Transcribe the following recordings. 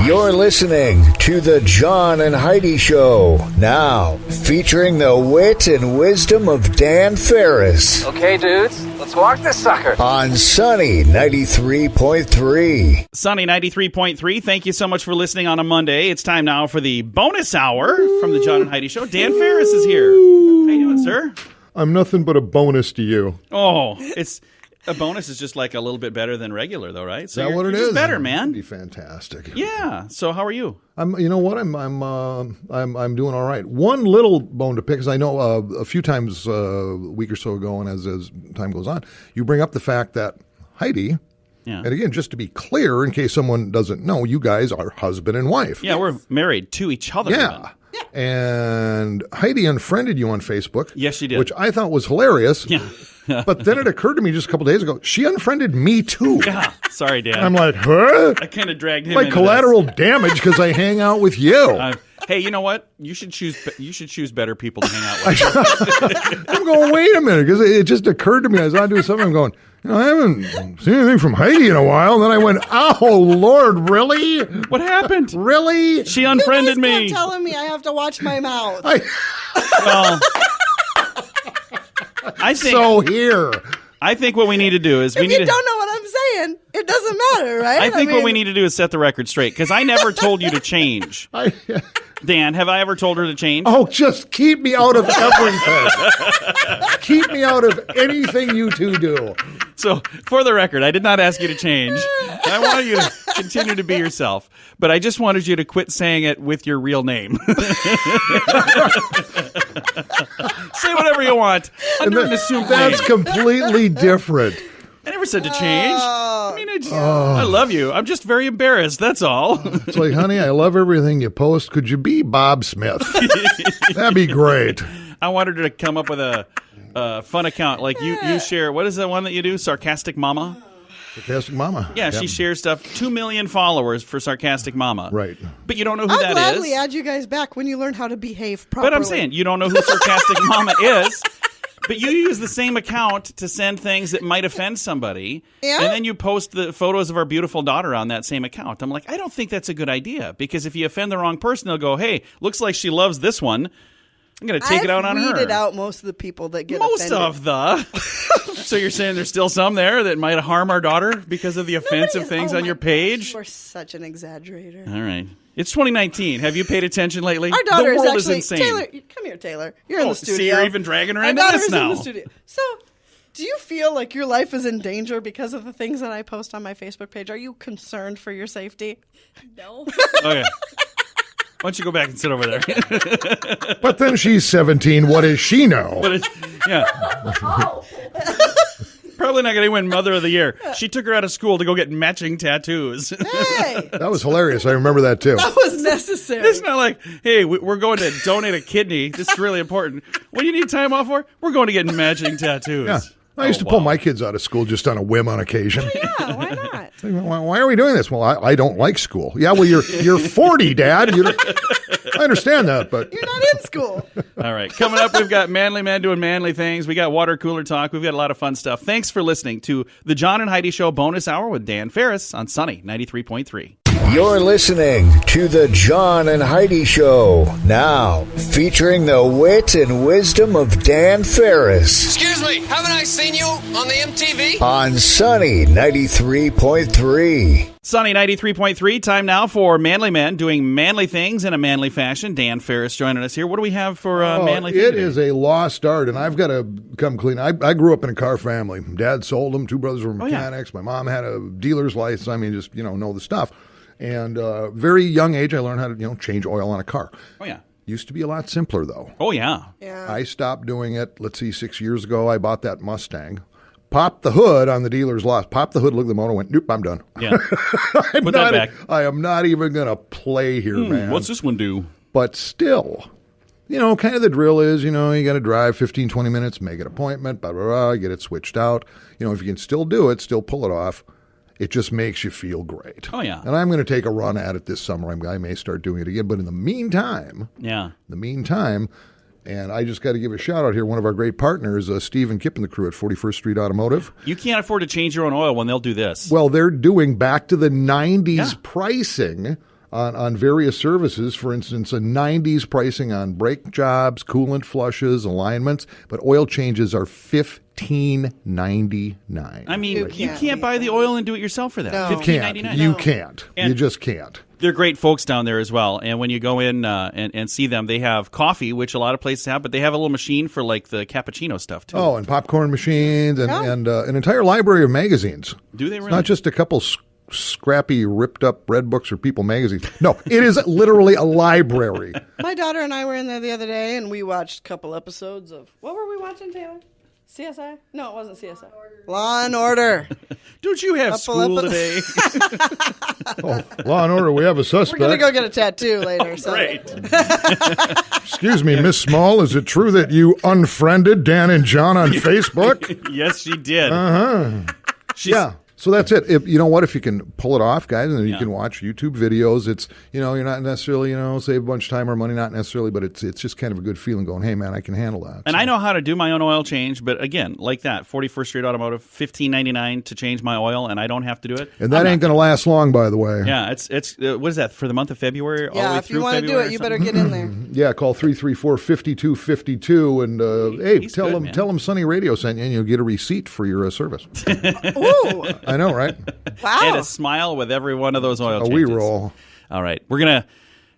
You're listening to the John and Heidi Show, now featuring the wit and wisdom of Dan Farris. Okay, dudes, let's walk this sucker. On Sunny 93.3. Sunny 93.3, thank you so much for listening on a Monday. It's time now for the bonus hour from the John and Heidi Show. Dan Farris is here. How you doing, sir? I'm nothing but a bonus to you. Oh, it's... A bonus is just like a little bit better than regular, though, right? So is that what it is? is? Better, man. That'd be fantastic. Yeah. So how are you? You know what? I'm doing all right. One little bone to pick is I know a few times a week or so ago, and as time goes on, you bring up the fact that Heidi. Yeah. And again, just to be clear, in case someone doesn't know, you guys are husband and wife. Yeah, we're married to each other. Yeah. And Heidi unfriended you on Facebook. Yes, she did. Which I thought was hilarious. Yeah. But then it occurred to me just a couple days ago, she unfriended me too. Yeah. Sorry, Dan. I'm like, huh? I kind of dragged him like into collateral damage because I hang out with you. Hey, you know what? You should choose better people to hang out with. I'm going, wait a minute, because it just occurred to me as I was doing something. I'm going, I haven't seen anything from Heidi in a while. And then I went, oh, Lord, really? What happened? Really? She unfriended you guys me. kept telling me I have to watch my mouth. Well, I think so here. I think what we need to do is if you don't know what I'm saying, it doesn't matter, right? I think what we need to do is set the record straight, because I never told you to change. Dan, have I ever told her to change? Oh, just keep me out of everything. Keep me out of anything you two do. So, for the record, I did not ask you to change. I wanted you to continue to be yourself, but I just wanted you to quit saying it with your real name. Say whatever you want under an assumed name. That's completely different. I never said to change. I mean, I love you. I'm just very embarrassed. That's all. It's like, honey, I love everything you post. Could you be Bob Smith? That'd be great. I wanted her to come up with a fun account. Like you share, what is the one that you do? Sarcastic Mama? Sarcastic Mama. Yeah, she shares stuff. 2 million followers for Sarcastic Mama. Right. But you don't know who I'll that is. I'll gladly add you guys back when you learn how to behave properly. But I'm saying, you don't know who Sarcastic Mama is. But you use the same account to send things that might offend somebody, and then you post the photos of our beautiful daughter on that same account. I'm like, I don't think that's a good idea, because if you offend the wrong person, they'll go, hey, looks like she loves this one. I'm going to take it out on her. I've weeded out most of the people that get offended. Most of the. So you're saying there's still some there that might harm our daughter because of the offensive things on your page? You are such an exaggerator. All right. It's 2019. Have you paid attention lately? Our daughter the world is actually insane. Taylor, come here, Taylor. You're in the studio. See, you're even dragging her Our into daughter's this now. in the studio. So, do you feel like your life is in danger because of the things that I post on my Facebook page? Are you concerned for your safety? No. Okay. Why don't you go back and sit over there? But then she's 17. What does she know? Yeah. Probably not going to win Mother of the Year. She took her out of school to go get matching tattoos. Hey! That was hilarious. I remember that, too. That was necessary. It's not like, hey, we're going to donate a kidney. This is really important. What do you need time off for? We're going to get matching tattoos. Yeah. I used to pull my kids out of school just on a whim on occasion. Yeah, why not? Why are we doing this? Well, I don't like school. Yeah, well, you're 40, Dad. I understand that, but You're not in school. All right. Coming up, we've got Manly Men doing manly things. We got water cooler talk. We've got a lot of fun stuff. Thanks for listening to the John and Heidi Show bonus hour with Dan Farris on Sunny 93.3. You're listening to the John and Heidi Show, now featuring the wit and wisdom of Dan Farris. Excuse me, haven't I seen you on the MTV? On Sunny 93.3. Sunny 93.3. Time now for Manly Men doing manly things in a manly fashion. Dan Farris joining us here. What do we have for manly things? It is a lost art, and I've got to come clean. I grew up in a car family. Dad sold them. 2 brothers were mechanics. My mom had a dealer's license. I mean, just, know the stuff. And very young age, I learned how to, change oil on a car. Oh, yeah. Used to be a lot simpler, though. Oh, yeah. I stopped doing it, 6 years ago. I bought that Mustang. Popped the hood on the dealer's lot. Popped the hood, looked at the motor, went, nope, I'm done. Yeah. Put that back. I am not even going to play here, man. What's this one do? But still, kind of the drill is, you got to drive 15, 20 minutes, make an appointment, blah, blah, blah, get it switched out. If you can still do it, still pull it off, it just makes you feel great. Oh, yeah. And I'm going to take a run at it this summer. I may start doing it again. But in the meantime, and I just got to give a shout out here. One of our great partners, Steve and Kip and the crew at 41st Street Automotive. You can't afford to change your own oil when they'll do this. Well, they're doing back to the 90s pricing on various services. For instance, a 90s pricing on brake jobs, coolant flushes, alignments, but oil changes are $15.99. I mean, you can't beat buy the oil and do it yourself for that. No. $15.99. You can't. And you just can't. They're great folks down there as well. And when you go in and see them, they have coffee, which a lot of places have, but they have a little machine for like the cappuccino stuff too. Oh, and popcorn machines and an entire library of magazines. Do they really? It's not just a couple scrappy, ripped-up Red Books or People magazines. No, it is literally a library. My daughter and I were in there the other day, and we watched a couple episodes of... What were we watching, Taylor? CSI? No, it wasn't CSI. Law and Order. Don't you have school today? Oh, Law and Order, we have a suspect. We're going to go get a tattoo later. So. Great. Excuse me, Miss Small, is it true that you unfriended Dan and John on Facebook? Yes, she did. Yeah. So that's it. You know what? If you can pull it off, guys, and then you can watch YouTube videos. It's, you're not necessarily, save a bunch of time or money, not necessarily, but it's just kind of a good feeling going, hey, man, I can handle that. And I know how to do my own oil change, but again, like that, 41st Street Automotive, $15.99 to change my oil, and I don't have to do it. And that ain't going to last long, by the way. Yeah, it's what is that, for the month of February? All the way Yeah, if through you want to do February it, you or better something? get in there. Yeah, call 334-5252, and hey, He's tell good, them man. Sunny Radio sent you, and you'll get a receipt for your service. Ooh, I know, right? wow. And a smile with every one of those oil changes. We roll. All right. We're going to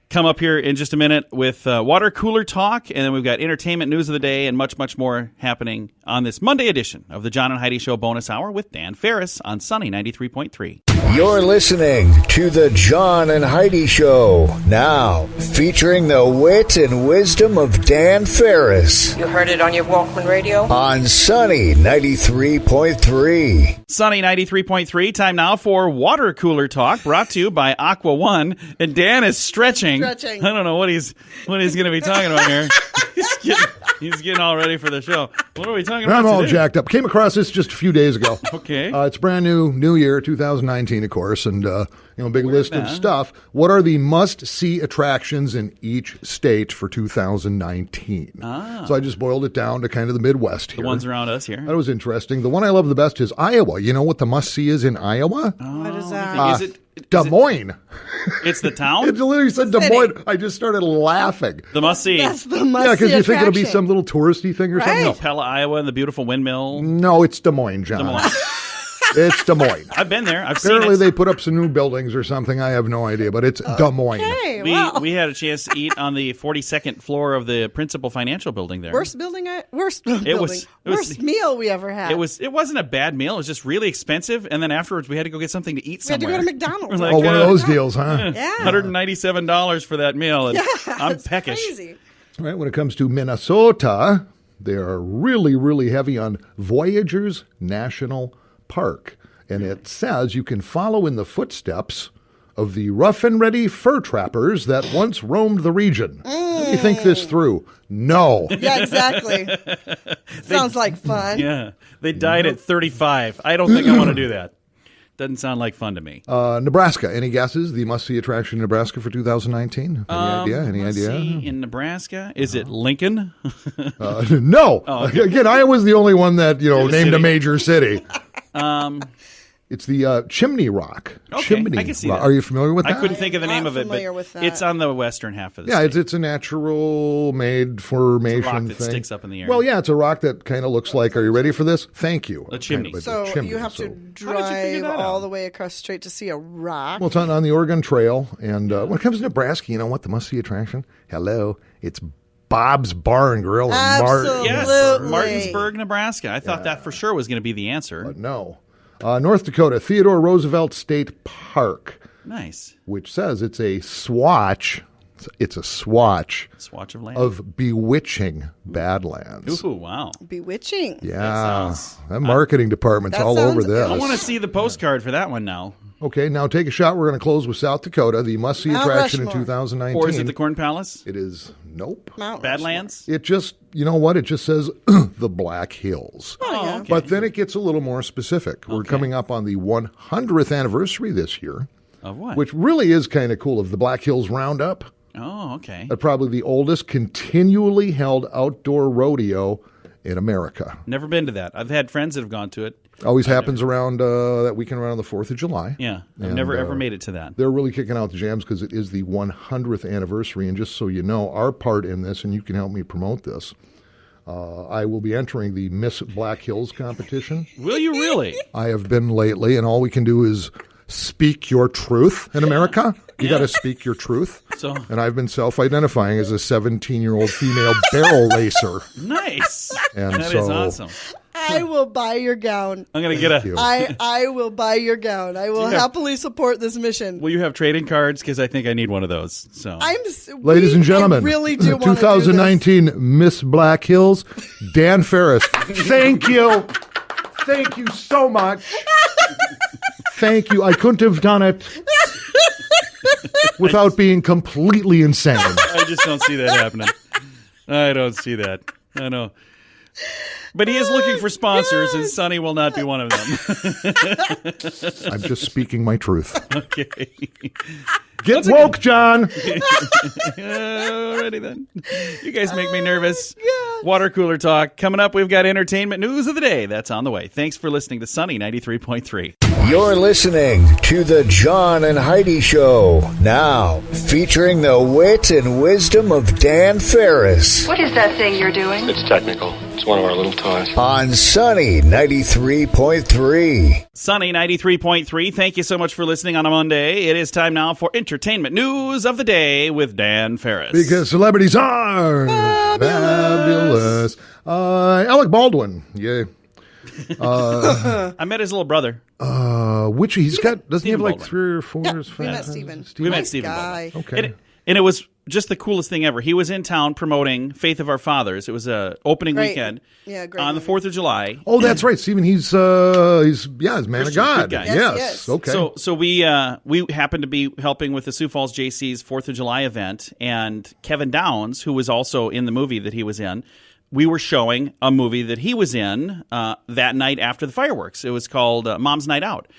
come up here in just a minute with water cooler talk, and then we've got entertainment news of the day and much, much more happening on this Monday edition of the John and Heidi Show bonus hour with Dan Farris on Sunny 93.3. You're listening to the John and Heidi Show, now featuring the wit and wisdom of Dan Farris You heard it on your Walkman radio? on Sunny 93.3. Sunny 93.3. Time now for water cooler talk, brought to you by Aqua One. And Dan is stretching. Stretching. I don't know what he's going to be talking about here. He's getting all ready for the show. What are we talking about I'm all today? jacked up. Came across this just a few days ago. Okay. It's brand new year, 2019, of course, and big list of stuff. What are the must-see attractions in each state for 2019? So I just boiled it down to kind of the Midwest here. The ones around us here. That was interesting. The one I love the best is Iowa. You know what the must-see is in Iowa? What is that? Is it Des Moines. it's the town? It literally said Des City. Moines. I just started laughing. The must-see. That's the must Yeah, because you think it'll be attraction. some little touristy thing or Right. something. Pella, Iowa, and the beautiful windmill. No, it's Des Moines, John. Des Moines. It's Des Moines. I've been there. I've Apparently seen it. they put up some new buildings or something. I have no idea, but it's Des Moines. Hey, wow. We had a chance to eat on the 42nd floor of the Principal Financial Building there. Worst building, worst was- meal we ever had. It wasn't a bad meal. It was just really expensive, and then afterwards we had to go get something to eat We had to somewhere. go to McDonald's. We're like, Oh, one of those deals, huh? Yeah. $197 for that meal, and I'm It's peckish. crazy. All right, when it comes to Minnesota, they are really, really heavy on Voyageurs National Park. And it says you can follow in the footsteps of the rough and ready fur trappers that once roamed the region. Let me think this through. No. Yeah, exactly. Sounds like fun. Yeah, they died at 35. I don't think I want to do that. Doesn't sound like fun to me. Nebraska, any guesses? The must-see attraction in Nebraska for 2019? Any Let's idea? see, in Nebraska, is it Lincoln? No. okay. Again, Iowa's the only one that, named city. a major city. It's the Chimney Rock. Okay, Chimney I can see Rock. that. Are you familiar with that? I couldn't think of the name not of it, familiar but with that. it's on the western half of the Yeah, state. it's a natural made formation It's a rock that thing. sticks up in the air. Well, yeah, it's a rock that kind of looks like. Are you ready for this? Thank you. A chimney. Kind of So a chimney, you have to How did you figure drive that all out? the way across the street to see a rock. Well, it's on the Oregon Trail, and when it comes to Nebraska, you know what? The must-see attraction. Hello, it's Bob's Bar and Grill in Absolutely. Yes, Absolutely. Martinsburg, Nebraska. I thought that for sure was going to be the answer. No. North Dakota, Theodore Roosevelt State Park, Nice. which says it's a swatch. It's a swatch Swatch of land. of bewitching Badlands. Ooh, wow. Bewitching. Yeah, sounds- that marketing department's That all over sounds- this. I want to see the postcard for that one now. Okay, now take a shot. We're going to close with South Dakota, the must-see Mount attraction in Rushmore. 2019. Or is it the Corn Palace? It is, nope. Mount Badlands? It just, you know what? It just says the Black Hills. yeah. okay. But then it gets a little more specific. We're coming up on the 100th anniversary this year, Of what? which really is kind of cool, of the Black Hills Roundup. Oh, okay. Probably the oldest continually held outdoor rodeo in America. Never been to that. I've had friends that have gone to it. Always happens around that weekend around the 4th of July. Yeah, I've And, never ever made it to that. They're really kicking out the jams because it is the 100th anniversary. And just so you know, our part in this, and you can help me promote this, I will be entering the Miss Black Hills competition. Will you really? I have been lately, and all we can do is speak your truth in America. You got to speak your truth. So, and I've been self-identifying as a 17-year-old female barrel racer. Nice. And that so, is awesome. I will buy your gown. I'm going to get I will buy your gown. I will happily support this mission. Will you have trading cards? Because I think I need one of those. So, ladies and gentlemen, I really do want 2019 Miss Black Hills, Dan Farris. Thank you. Thank you so much. Thank you. I couldn't have done it without being completely insane. I just don't see that happening. I don't see that. I know. But he is looking for sponsors, and Sonny will not be one of them. I'm just speaking my truth. Okay. Get woke, John. Alrighty then. You guys make me nervous. Water cooler talk. Coming up, we've got entertainment news of the day. That's on the way. Thanks for listening to Sunny 93.3. You're listening to the John and Heidi Show, now featuring the wit and wisdom of Dan Farris What is that thing you're doing? It's technical. It's one of our little toys. on Sunny 93.3. Sunny 93.3. Thank you so much for listening on a Monday. It is time now for entertainment news of the day with Dan Farris. Because celebrities are fabulous. Alec Baldwin. Yay. I met his little brother. Which he's got, doesn't he have Stephen like Baldwin. 3 or 4? Yeah, we met Stephen. We met Nice Stephen guy. Baldwin. Okay. And it was just the coolest thing ever. He was in town promoting Faith of Our Fathers. It was a opening Great. weekend Yeah, great on the movie. 4th of July. Oh, that's right, Stephen. He's man Christian, of God. good guy. Yes, Yes. yes. Okay. So we happened to be helping with the Sioux Falls JC's 4th of July event, and Kevin Downs, who was also in the movie that he was in, we were showing a movie that he was in that night after the fireworks. It was called Mom's Night Out.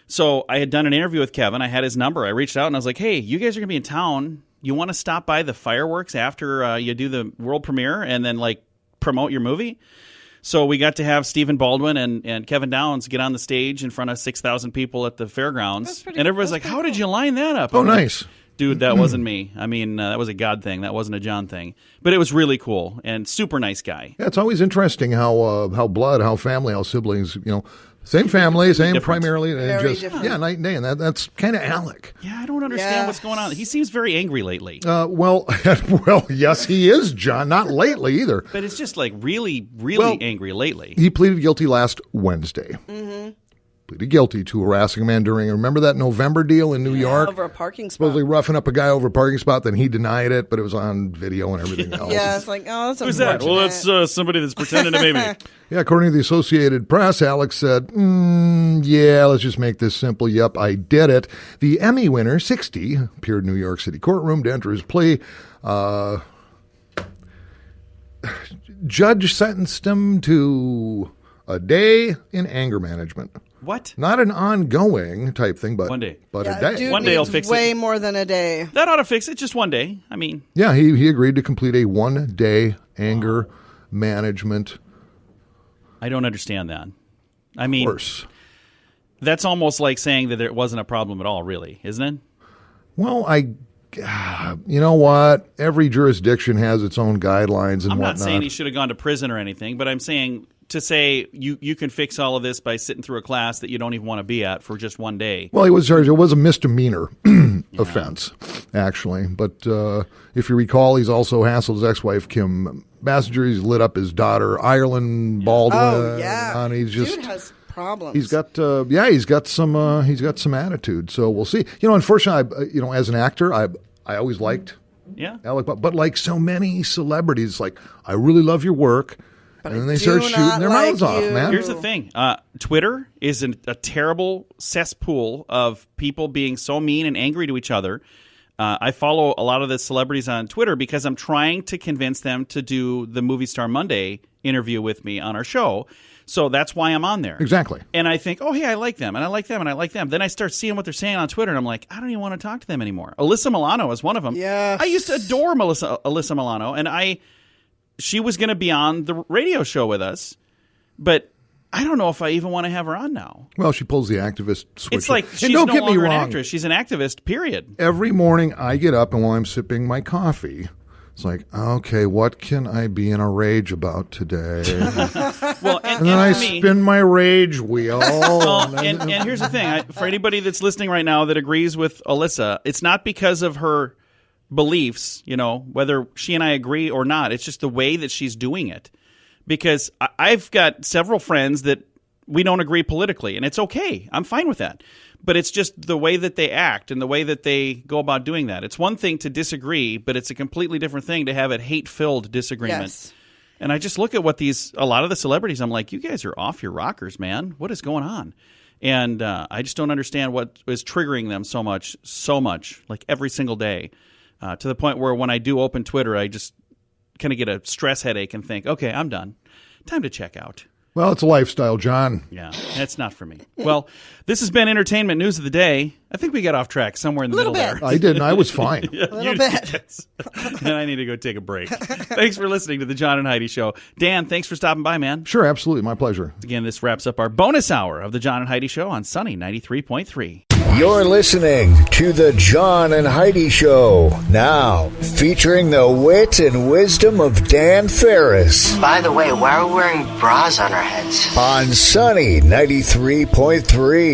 So I had done an interview with Kevin. I had his number. I reached out and I was like, hey, you guys are going to be in town. You want to stop by the fireworks after you do the world premiere and then like promote your movie? So we got to have Stephen Baldwin and Kevin Downs get on the stage in front of 6,000 people at the fairgrounds. And everybody's like, how did you line that up? Oh, I'm like, nice. Dude, that wasn't me. I mean, that was a God thing. That wasn't a John thing. But it was really cool and super nice guy. Yeah, it's always interesting how blood, how family, how siblings, same family, same Different. primarily, and Very just different. night and day, and that's kind of Alec. Yeah, I don't understand what's going on. He seems very angry lately. Well, yes, he is, John. Not lately either. But it's just like really, really angry lately. He pleaded guilty last Wednesday. Mm-hmm. Pleaded guilty to harassing a man during, remember that November deal in New York? Over a parking spot. Supposedly roughing up a guy over a parking spot, then he denied it, but it was on video and everything else. Yeah, it's like, oh, that's Who's that? Well, unfortunate. that's somebody that's pretending to be me. Yeah, according to the Associated Press, Alex said, yeah, let's just make this simple. Yep, I did it. The Emmy winner, 60, appeared in New York City courtroom to enter his plea. Judge sentenced him to a day in anger management. What? Not an ongoing type thing, but 1 day. But Yeah, a day. dude One day I'll needs fix way it. more than a day. That ought to fix it. Just 1 day. I mean, Yeah, he agreed to complete a 1 day anger management I don't understand that. I mean, course. that's almost like saying that it wasn't a problem at all, really, isn't it? Well, you know what? Every jurisdiction has its own guidelines and I'm whatnot. not saying he should have gone to prison or anything, but I'm saying to say you can fix all of this by sitting through a class that you don't even want to be at for just 1 day. Well, he was charged. It was a misdemeanor offense, actually. But if you recall, he's also hassled his ex-wife, Kim Bassinger. He's lit up his daughter, Ireland Baldwin. Oh, yeah. And he's just, Dude has problems. he's got he's got some attitude. So we'll see. Unfortunately, as an actor, I always liked Yeah. Alec, but like so many celebrities, like I really love your work. And then they start do shooting not their like mouths off, you. man. Here's the thing. Twitter is a terrible cesspool of people being so mean and angry to each other. I follow a lot of the celebrities on Twitter because I'm trying to convince them to do the Movie Star Monday interview with me on our show. So that's why I'm on there. Exactly. And I think, oh, hey, I like them, and I like them, and I like them. Then I start seeing what they're saying on Twitter, and I'm like, I don't even want to talk to them anymore. Alyssa Milano is one of them. Yes. I used to adore Alyssa Milano, and she was going to be on the radio show with us, but I don't know if I even want to have her on now. Well, she pulls the activist switch. It's like she's no longer an actress. She's an activist, period. Every morning I get up, and while I'm sipping my coffee, it's like, okay, what can I be in a rage about today? Well, and then I spin my rage wheel. And here's the thing. For anybody that's listening right now that agrees with Alyssa, it's not because of her beliefs, whether she and I agree or not. It's just the way that she's doing it. Because I've got several friends that we don't agree politically, and it's okay. I'm fine with that. But it's just the way that they act and the way that they go about doing that. It's one thing to disagree, but it's a completely different thing to have a hate-filled disagreement. Yes. And I just look at what a lot of the celebrities, I'm like, you guys are off your rockers, man. What is going on? And I just don't understand what is triggering them so much, like every single day, to the point where when I do open Twitter, I just kind of get a stress headache and think, okay, I'm done. Time to check out. Well, it's a lifestyle, John. Yeah, that's not for me. Well, this has been Entertainment News of the Day. I think we got off track somewhere in the middle there. I didn't. I was fine. A little bit. Yes. And I need to go take a break. Thanks for listening to the John and Heidi Show. Dan, thanks for stopping by, man. Sure, absolutely. My pleasure. Again, this wraps up our bonus hour of the John and Heidi Show on Sunny 93.3. You're listening to the John and Heidi Show, now featuring the wit and wisdom of Dan Farris. By the way, why are we wearing bras on our heads? On Sunny 93.3.